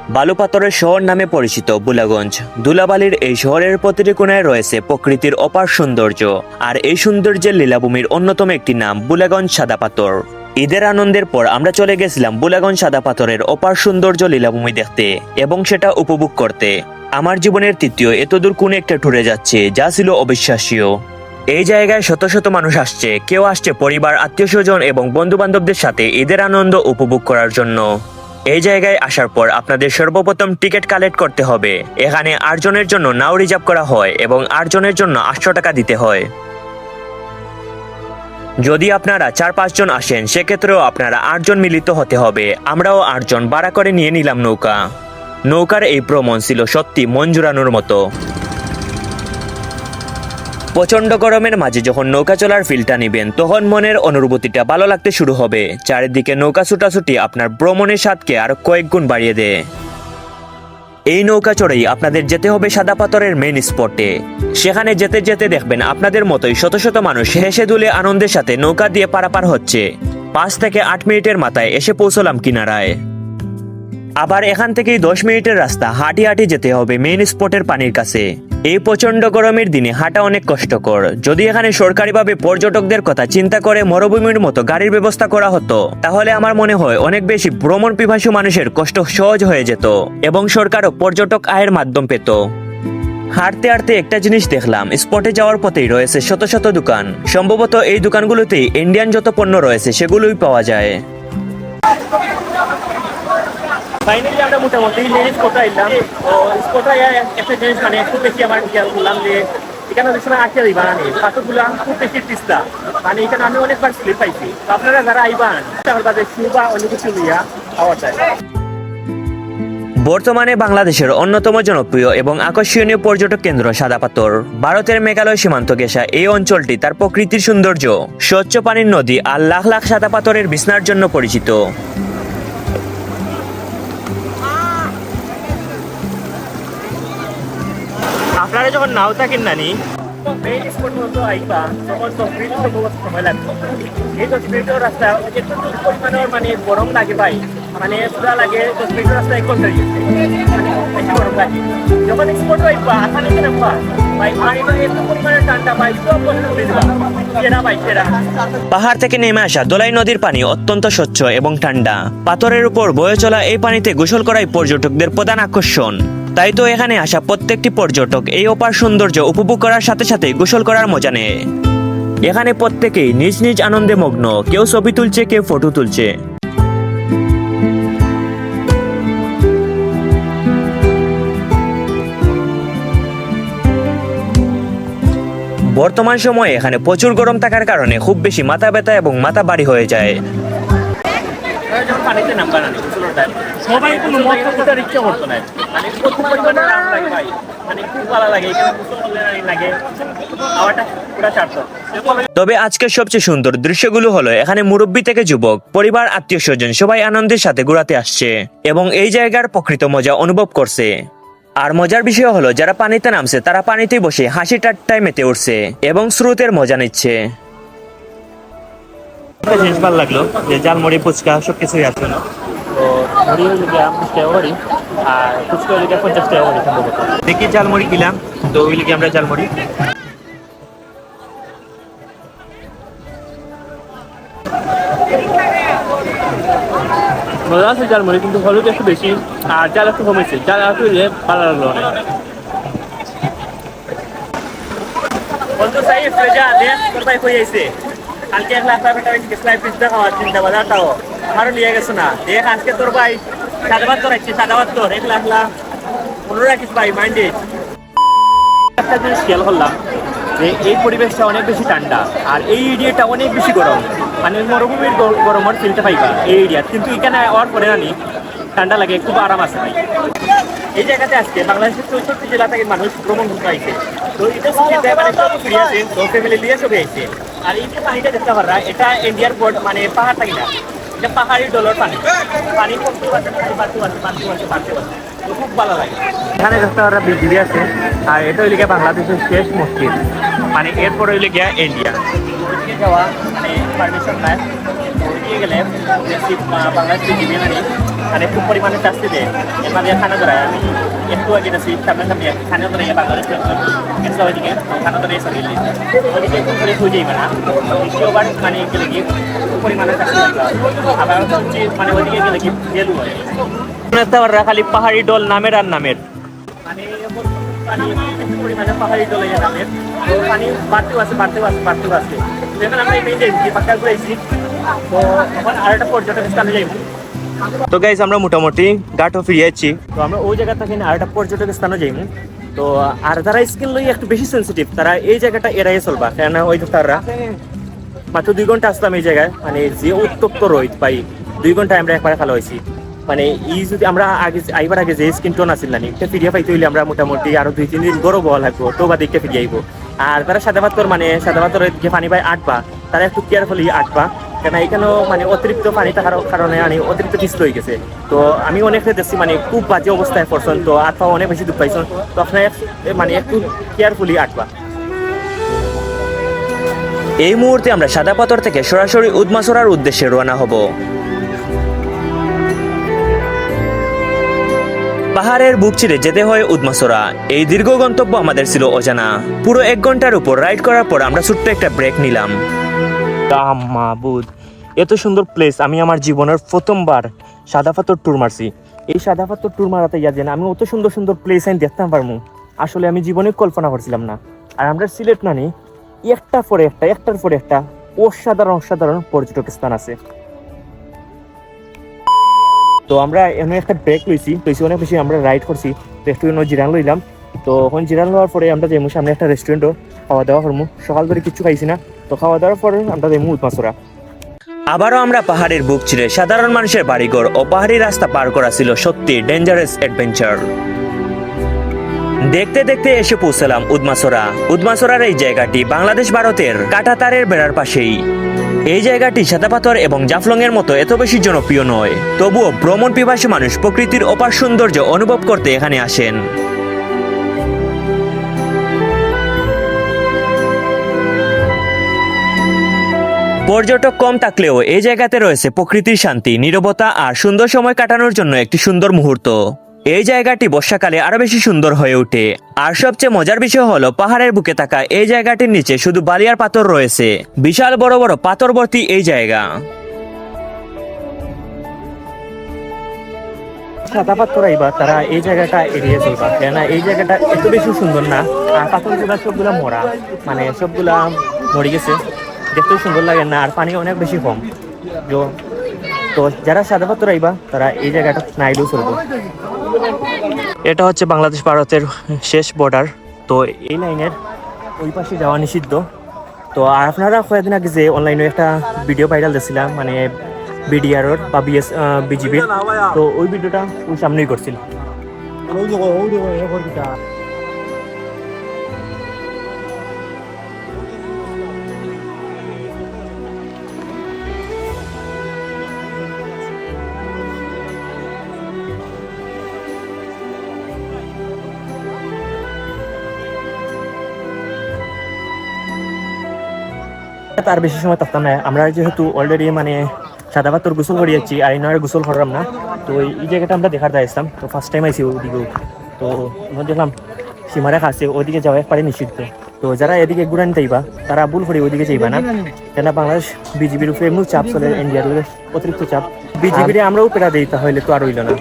বালুপাথরের শহর নামে পরিচিত বুলাগঞ্জ। ধুলাবালির এই শহরের প্রতিটি কোণায় রয়েছে প্রকৃতির অপার সৌন্দর্য, আর এই সৌন্দর্যের লীলাভূমির অন্যতম একটি নাম বুলাগঞ্জ সাদা পাথর। ঈদের আনন্দের পর আমরা চলে গেছিলাম বুলাগঞ্জ সাদা পাথরের অপার সৌন্দর্য লীলাভূমি দেখতে এবং সেটা উপভোগ করতে। আমার জীবনের তৃতীয় এতদূর কোন একটা ট্যুরে যাচ্ছে, যা ছিল অবিশ্বাস্য। এই জায়গায় শত শত মানুষ আসছে, কেউ আসছে পরিবার, আত্মীয় স্বজন এবং বন্ধু বান্ধবদের সাথে ঈদের আনন্দ উপভোগ করার জন্য। এই জায়গায় আসার পর আপনাদের সর্বপ্রথম টিকিট কালেক্ট করতে হবে। এখানে 8 জনের জন্য নাও রিজার্ভ করা হয় এবং 8 জনের জন্য 800 টাকা দিতে হয়। যদি আপনারা 4-5 জন আসেন সেক্ষেত্রেও আপনারা 8 জন মিলিত হতে হবে। আমরাও 8 জন ভাড়া করে নিয়ে নিলাম নৌকা। নৌকার এই ভ্রমণ ছিল সত্যি মন জুড়ানোর মতো। প্রচন্ড গরমের মাঝে যখন নৌকা চলার ফিলটা নিবেন তখন মনের অনুভূতিটা ভালো লাগতে শুরু হবে। চারিদিকে নৌকা ছুটাছুটি আপনার ভ্রমণের স্বাদকে আর কয়েক গুণ বাড়িয়ে দেয়। এই নৌকা চড়েই আপনাদের যেতে হবে সাদা পাথরের মেইন স্পটে। সেখানে যেতে যেতে দেখবেন আপনাদের মতোই শত শত মানুষ হেসে দুলে আনন্দের সাথে নৌকা দিয়ে পারাপার হচ্ছে। 5 থেকে 8 মিনিটের মাথায় এসে পৌঁছলাম কিনারায়। আবার এখান থেকেই 10 মিনিটের রাস্তা হাঁটি হাঁটি যেতে হবে মেইন স্পটের পানির কাছে। এই প্রচন্ড গরমের দিনে হাঁটা অনেক কষ্টকর। যদি এখানে সরকারিভাবে পর্যটকদের কথা চিন্তা করে মরুভূমির মতো গাড়ির ব্যবস্থা করা হতো, তাহলে আমার মনে হয় অনেক বেশি ভ্রমণ পিপাসু মানুষের কষ্ট সহজ হয়ে যেত এবং সরকারও পর্যটক আয়ের মাধ্যম পেত। হাঁটতে হাঁটতে একটা জিনিস দেখলাম, স্পটে যাওয়ার পথেই রয়েছে শত শত দোকান। সম্ভবত এই দোকানগুলোতেই ইন্ডিয়ান যত পণ্য রয়েছে সেগুলোই পাওয়া যায়। ফাইনালি আমরা মোটামুটি মেন স্পটে আইলাম। তো স্পটে একটা জিনিস মানে খুব বেশি আমার খেয়াল করলাম যে এখানে অনেক সময় আসতে দিবা না, পাথরগুলো খুব বেশি তিস্তা, মানে এখানে আমি অনেকবার স্লিপ পাইছি। তো আপনারা যারা আইবান তাদের শু বা অন্য কিছু নিয়ে খাওয়া যায়। বর্তমানে বাংলাদেশের অন্যতম জনপ্রিয় এবং আকর্ষণীয় পর্যটক কেন্দ্র সাদা পাথর। ভারতের মেঘালয় সীমান্ত ঘেঁষা এই অঞ্চলটি তার প্রকৃতির সৌন্দর্য, স্বচ্ছ পানির নদী আর লাখ লাখ সাদা পাথরের বিছনার জন্য পরিচিত। আপনারা যখন নাও থাকেন নানি মেইন স্পট মতো আইবা তখন 10 মিনিট সময় লাগবে। এই 10 মিনিটের রাস্তা একটু পরিমাণের মানে গরম লাগে ভাই, মানে পুরা লাগে 10 মিনিটের রাস্তা 1 ঘন্টা গেছে, মানে বেশি গরম লাগে। যখন স্পট আইবা আসানে কেন ভাই পানিটা একটু পরিমাণে ঠান্ডা ভাই, সব বন্ধ করে দিবা সেরা ভাই সেরা। পাহাড় থেকে নেমে আসা দোলাই নদীর পানি অত্যন্ত স্বচ্ছ এবং ঠান্ডা। পাথরের উপর বয়ে চলা এই পানিতে গোসল করাই পর্যটকদের প্রধান আকর্ষণ। তাই তো এখানে আসা প্রত্যেকটি পর্যটক এই অপার সৌন্দর্য উপভোগ করার সাথে সাথে গোসল করার মজা নেয়। এখানে প্রত্যেকেই নিজ নিজ আনন্দে মগ্ন, কেউ ছবি তুলছে, কেউ ফটো তুলছে। বর্তমান সময়ে এখানে প্রচুর গরম থাকার কারণে খুব বেশি মাথা ব্যথা এবং মাথা ভারী হয়ে যায়। সবাই কোনো মত করতে ইচ্ছা করতো না, মানে প্রচুর পরিমাণে আরাম লাগে ভাই, মানে খুব ভালো লাগে এখানে লাগে আওয়াটা পুরো চারশো। তবে আজকের সবচেয়ে সুন্দর দৃশ্যগুলো হলো এখানে মুরব্বী থেকে যুবক, পরিবার, আত্মীয় স্বজন সবাই আনন্দের সাথে ঘোরাতে আসছে এবং এই জায়গার প্রকৃত মজা অনুভব করছে। আর মজার বিষয় হলো যারা পানিতে নামছে তারা পানিতেই বসে হাসি ঠাট্টায় মেতে উঠছে এবং স্রোতের মজা নিচ্ছে। জিনিস ভালো লাগলো যে জালমুড়ি, ফুচকা সবকিছুই আছে। তো মুড়ি হইলে গিয়ে 50 টাকা করি আর ফুচকা হইলে গিয়ে 50 টাকা করি সম্ভবত। দেখি জালমুড়ি কিলাম, তো হইলে গিয়ে আমরা জালমুড়ি মজা আছে জালমুড়ি, কিন্তু হলুদ একটু বেশি আর জাল একটু কমেছে। জাল একটু হইলে ভালো লাগলো অনেক। বন্ধু সাই ফ্রেজা দেখ তোর ভাই কই আইছে কালকে 1 লাখ টাকা স্লাইড পিজ্জা খাওয়ার চিন্তা বাজারটাও আমারও নিয়ে গেছো না। দেখ আজকে তোর ভাই সাদাবাদ তোর আসছে, সাদাবাদ তোর 1 লাখ মনে রাখিস ভাই মাইন্ডে। একটা জিনিস খেয়াল করলাম যে এই পরিবেশটা অনেক বেশি ঠান্ডা আর এই এরিয়াটা অনেক বেশি গরম, মানে মরুভূমির গরমের ফিলটা পাইবা এই এরিয়া, কিন্তু এখানে আওয়ার পরে জানি ঠান্ডা লাগে, খুব আরাম আছে ভাই। এই জায়গাতে আজকে বাংলাদেশের 64 জেলা থেকে মানুষ ভ্রমণ করতে আইছে। তো এটা মানে সব ফ্রি আছে, তো ফ্যামিলি নিয়ে সবাই আইছে। আর এই যে পানিটা দেখতে পাররা এটা ইন্ডিয়ার বোর্ড, মানে পাহাড় থাকি না, এটা পাহাড়ি ডলার পানি, পানি কমতে পারছে খুব ভালো লাগে। এখানে দেখতে পাররা বিজলি আছে আর এটা হইলে গিয়ে বাংলাদেশের শেষ মসজিদ, মানে এরপর হইলে গিয়া ইন্ডিয়া। ওইদিকে যাওয়া মানে পারমিশন নাই, ওইদিকে গেলে বাংলাদেশ বিজলি মানে মানে খুব পরিমাণে শাস্তি দেয় এর মাঝে খানা ধরায় আমি একটু আগে গেছি সামনাসামনি খানা ধরে বাংলাদেশ গেছে ওইদিকে খানা ধরে এসে গেলি ওইদিকে একটু করে খুঁজে যাবে না দ্বিতীয়বার মানে গেলে কি খুব পরিমাণে শাস্তি আবার হচ্ছে মানে ওইদিকে গেলে কি জেলু হয় খালি পাহাড়ি ডল নামের আর নামের মানে পানি একটু পরিমাণে পাহাড়ি ডলে নামের পানি বাড়তেও আছে যেখানে আমরা এই যে পাক্কা ঘুরেছি তো এখন আরেকটা পর্যটক স্থানে যাইব তো গাইস আমরা মোটামুটি ঘাটও ফিরিয়েছি তো আমরা ওই জায়গা থেকে আরেকটা পর্যটক স্থানে যাইব তো আর যারা স্কিন লই একটু বেশি সেন্সিটিভ তারা এই জায়গাটা এড়াইয়ে চলবা কেন ওই তো তারা মাত্র 2 ঘন্টা আসলাম এই জায়গায় মানে যে উত্তপ্ত রোদ পাই 2 ঘন্টা আমরা একবারে খালো হয়েছি মানে ই যদি আমরা আগে আইবার আগে যে স্কিন টোন আসিল না একটা ফিরিয়া পাইতে হইলে আমরা মোটামুটি আরো 2-3 দিন গরম হওয়া লাগবো তো বা দেখতে ফিরিয়ে আইবো আর তারা সাদা পাথর যে পানি পায় আটবা তারা একটু কেয়ারফুলি আটবা কেন এখানেও মানে অতিরিক্ত পানি থাকার কারণে মানে অতিরিক্ত পিছল হয়ে গেছে তো আমি অনেকটা দেখছি মানে খুব বাজে অবস্থায় পড়ছেন তো আট পাওয়া অনেক বেশি দুঃখ পাইছেন তো আপনার মানে একটু কেয়ারফুলি আটবা এই মুহূর্তে আমরা সাদা পাথর থেকে সরাসরি উদমাসরার উদ্দেশ্যে রওনা হব। পাহাড়ের বুক চিরে যেতে হয় উদমাসরা। এই দীর্ঘ গন্তব্য আমাদের ছিল অজানা। পুরো 1 ঘন্টার উপর রাইড করার পর আমরা ছোট্ট একটা ব্রেক নিলাম। মাহবুদ এত সুন্দর প্লেস আমি আমার জীবনের প্রথমবার সাদা পাথর ট্যুর মারছি। এই সাদা পাথর ট্যুর মারাতে গিয়ে যেন আমি অত সুন্দর সুন্দর প্লেস আমি দেখতাম পারবো আসলে আমি জীবনে কল্পনা করছিলাম না। আর আমরা সিলেট নানি একটার পরে একটা অসাধারণ পর্যটক স্থান আছে। তো আমরা এমন একটা ব্রেক লইছি অনেক বেশি আমরা রাইড করছি তো একটু জিরান লইলাম। তো এখন জিরান লওয়ার পরে আমরা যাইমু সামনে একটা রেস্টুরেন্টও খাওয়া দাওয়া করবো। সকাল ধরে কিছু খাইছি না তো খাওয়া দাওয়ার পরে আমরা যাইমু উদমাসরা। আবারও আমরা পাহাড়ের বুক চিরে সাধারণ মানুষের বাড়িঘর ও পাহাড়ি রাস্তা পার করা ছিল সত্যি ডেঞ্জারাস অ্যাডভেঞ্চার। দেখতে দেখতে এসে পৌঁছলাম উদমাসরার এই জায়গাটি বাংলাদেশ ভারতের কাঁটাতারের বেড়ার পাশেই। এই জায়গাটি সাদা পাথর এবং জাফলং এর মতো এত বেশি জনপ্রিয় নয়, তবুও ভ্রমণ পিপাসী মানুষ প্রকৃতির অপার সৌন্দর্য অনুভব করতে এখানে আসেন। পর্যটক কম থাকলেও এই জায়গাতে রয়েছে প্রকৃতির শান্তি, নীরবতা আর সুন্দর সময় কাটানোর জন্য একটি সুন্দর মুহূর্ত। এই জায়গাটি বর্ষাকালে আরো বেশি সুন্দর হয়ে ওঠে। আর সবচেয়ে মজার বিষয় হলো পাহাড়ের বুকে থাকা এই জায়গাটির নিচে শুধু বালি আর পাথর রয়েছে। বিশাল বড় বড় পাথর ভর্তি এই জায়গা। সাদা পাথর আইবা তারা এই জায়গাটা এড়িয়ে চলবা কেননা এই জায়গাটা এত বেশি সুন্দর না। আর পাথরগুলা সবগুলা মরা, মানে সবগুলা মরে গেছে, দেখতেও সুন্দর লাগে না। আর পানি অনেক বেশি কম। তো যারা সাদা পাথর আইবা তারা এই জায়গাটা না আইলেও চলবো। এটা হচ্ছে বাংলাদেশ ভারতের শেষ বর্ডার। তো এই লাইনের ওই পাশে যাওয়া নিষিদ্ধ। তো আর আপনারা কয়েকদিন আগে যে অনলাইনে একটা ভিডিও ভাইরাল দিয়েছিলাম মানে বিডিআর বা বিজিবির, তো ওই ভিডিওটা ওই সামনেই করছিল। তার বেশি সময় থাকতাম না। আমরা যেহেতু অলরেডি মানে সাদা পাথর গোসল করে যাচ্ছি আর ইনারে গোসল করলাম না, তো এই জায়গাটা আমরা দেখার আসলাম। তো ফার্স্ট টাইম আইসি ওইদিকেও। তো আমরা দেখলাম সীমারেখা আছে, ওইদিকে যাওয়া একবারে নিষিদ্ধ। তো যারা এদিকে ঘুরান যাইবা তারা ভুল করে ওইদিকে যাইবা না, কেন বাংলাদেশ বিজিবির উপরে এমনি চাপ চলে, ইন্ডিয়ার অতিরিক্ত চাপ। বিজিবির আমরাও পেরা দিই, তাহলে তো আর হইল না।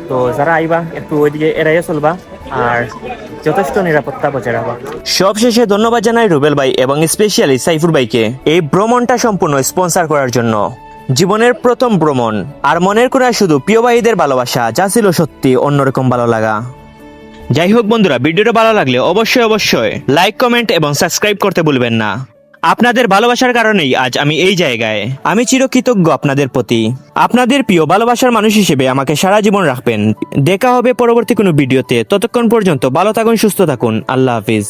তো যারা আইবা একটু ওইদিকে এড়াইয়া চলবা আর যথেষ্ট নিরাপত্তা বজায় রাখবা। সবশেষে ধন্যবাদ জানাই রুবেল ভাই এবং স্পেশালি সাইফুর ভাইকে এই ভ্রমণটা সম্পূর্ণ স্পন্সর করার জন্য। জীবনের প্রথম ভ্রমণ আর মনের কোণায় শুধু প্রিয় ভাইদের ভালোবাসা, যা ছিল সত্যি অন্যরকম ভালো লাগা। যাই হোক বন্ধুরা, ভিডিওটা ভালো লাগলে অবশ্যই লাইক, কমেন্ট এবং সাবস্ক্রাইব করতে ভুলবেন না। আপনাদের ভালোবাসার কারণেই আজ আমি এই জায়গায়। আমি চিরকৃতজ্ঞ আপনাদের প্রতি। আপনাদের প্রিয় ভালোবাসার মানুষ হিসেবে আমাকে সারা জীবন রাখবেন। দেখা হবে পরবর্তী কোনো ভিডিওতে। ততক্ষণ পর্যন্ত ভালো থাকুন, সুস্থ থাকুন। আল্লাহ হাফিজ।